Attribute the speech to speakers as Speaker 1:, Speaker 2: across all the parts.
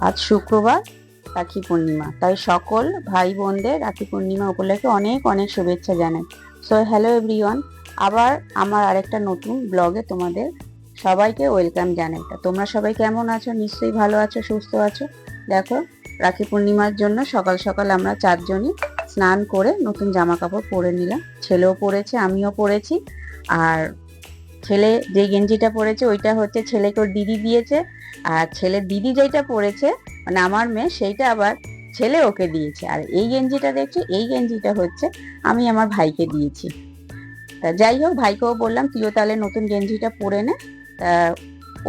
Speaker 1: আজ শুক্রবার, রাখি পূর্ণিমা, তাই সকল ভাই বোনদের রাখি পূর্ণিমা উপলক্ষে অনেক অনেক শুভেচ্ছা জানাই। সো হ্যালো এভরিওয়ান, আবার আমার আরেকটা নতুন ব্লগে তোমাদের সবাইকে ওয়েলকাম জানাই। তা তোমরা সবাই কেমন আছো? নিশ্চয়ই ভালো আছো, সুস্থ আছো। দেখো, রাখি পূর্ণিমার জন্য সকাল সকাল আমরা চারজনই স্নান করে নতুন জামা কাপড় পরে নিলাম। ছেলেও পরেছে, আমিও পরেছি। আর ছেলে যে গেঞ্জিটা পরেছে ওইটা হচ্ছে ছেলেকে ওর দিদি দিয়েছে, আর ছেলের দিদি যেটা পরেছে মানে আমার মেয়ে, সেইটা আবার ছেলে ওকে দিয়েছে। আর এই গেঞ্জিটা দেখছি, এই গেঞ্জিটা হচ্ছে আমি আমার ভাইকে দিয়েছি। তা যাই হোক, ভাইকেও বললাম তুইও তাহলে নতুন গেঞ্জিটা পরে নে। তা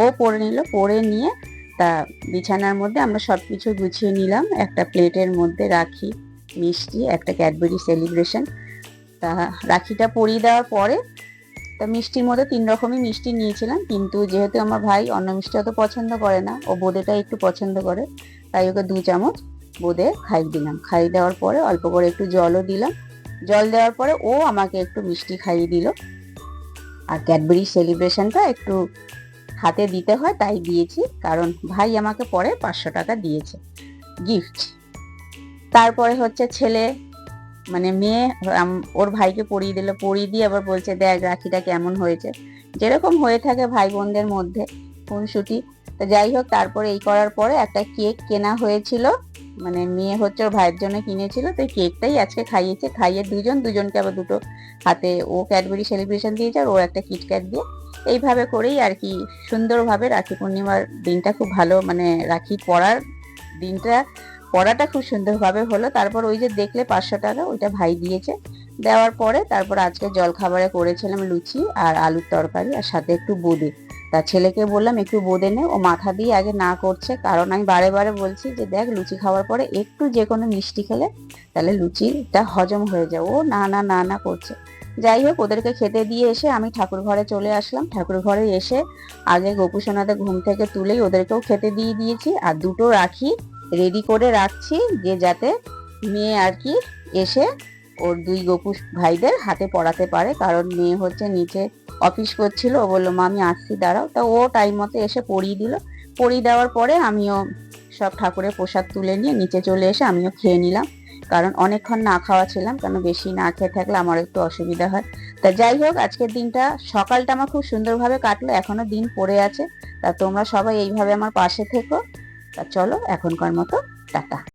Speaker 1: ও পরে নিল, পরে নিয়ে তা বিছানার মধ্যে আমরা সব কিছু গুছিয়ে নিলাম। একটা প্লেটের মধ্যে রাখি, মিষ্টি, একটা ক্যাডবেরি সেলিব্রেশন। তা রাখিটা পরিয়ে দেওয়ার পরে তা মিষ্টির মধ্যে 3 রকমই মিষ্টি নিয়েছিলাম, কিন্তু যেহেতু আমার ভাই অন্য মিষ্টি অত পছন্দ করে না, ও বোঁদেটা একটু পছন্দ করে, তাই ওকে 2 চামচ বোঁদে খাইয়ে দিলাম। খাইয়ে দেওয়ার পরে অল্প করে একটু জলও দিলাম। জল দেওয়ার পরে ও আমাকে একটু মিষ্টি খাইয়ে দিল। আর ক্যাডবেরি সেলিব্রেশনটা একটু হাতে দিতে হয় তাই দিয়েছি, কারণ ভাই আমাকে পরে 500 টাকা দিয়েছে গিফট। তারপরে হচ্ছে ছেলে মানে মেয়ে ওর ভাইকে পরিয়ে দিল, পরিয়ে দিয়ে আবার বলছে দেখ রাখিটা কেমন হয়েছে, যেরকম হয়ে থাকে ভাই বোনদের মধ্যে খুনসুটি। তো যাই হোক, তারপরে এই করার পরে একটা কেক কেনা হয়েছিল, মানে মেয়ে হচ্ছে ওর ভাইয়ের জন্য কিনেছিল, তো কেকটাই আজকে খাইয়েছে। খাইয়ে দুজনকে আবার দুটো হাতে ও ক্যাডবেরি সেলিব্রেশন দিয়েছে আর ও একটা কিটক্যাট দিয়ে, এইভাবে করেই আর কি সুন্দরভাবে রাখি পূর্ণিমার দিনটা খুব ভালো, মানে রাখি পরার দিনটা পড়াটা খুব সুন্দরভাবে হলো। তারপর ওই যে দেখলে 500 টাকা ওইটা ভাই দিয়েছে। দেওয়ার পরে তারপর আজকে জল খাবারে করেছিলাম লুচি আর আলুর তরকারি, আর সাথে একটু বোঁদে। তা ছেলেকে বললাম একটু বোঁদে নে, ও মাথা দিয়ে আগে না করছে, কারণ আমি বারে বারে বলছি যে দেখ লুচি খাওয়ার পরে একটু যে কোনো মিষ্টি খেলে তাহলে লুচিটা হজম হয়ে যায়। ও না না না না করছে। যাই হোক, ওদেরকে খেতে দিয়ে এসে আমি ঠাকুর ঘরে চলে আসলাম। ঠাকুর ঘরে এসে আগে গোপুসোনাদের ঘুম থেকে তুলেই ওদেরকেও খেতে দিয়ে দিয়েছি, আর দুটো রাখি রেডি করে রাখছি যে যাতে মেয়ে আর কি এসে ওর 2 গপু ভাইদের হাতে পড়াতে পারে, কারণ মেয়ে হচ্ছে নিচে অফিস করছিল। ও বললো মা আমি আসছি দাঁড়াও, তা ও টাইম মতো এসে পড়িয়ে দিল। পড়িয়ে দেওয়ার পরে আমিও সব ঠাকুরের প্রসাদ তুলে নিয়ে নিচে চলে এসে আমিও খেয়ে নিলাম, কারণ অনেকক্ষণ না খাওয়া ছিলাম, কারণ বেশি না খেয়ে থাকলে আমার একটু অসুবিধা হয়। তা যাই হোক, আজকের দিনটা সকালটা আমার খুব সুন্দরভাবে কাটলো, এখনো দিন পড়ে আছে। তা তোমরা সবাই এইভাবে আমার পাশে থেকো। তা চলো এখনকার মতো টাটা।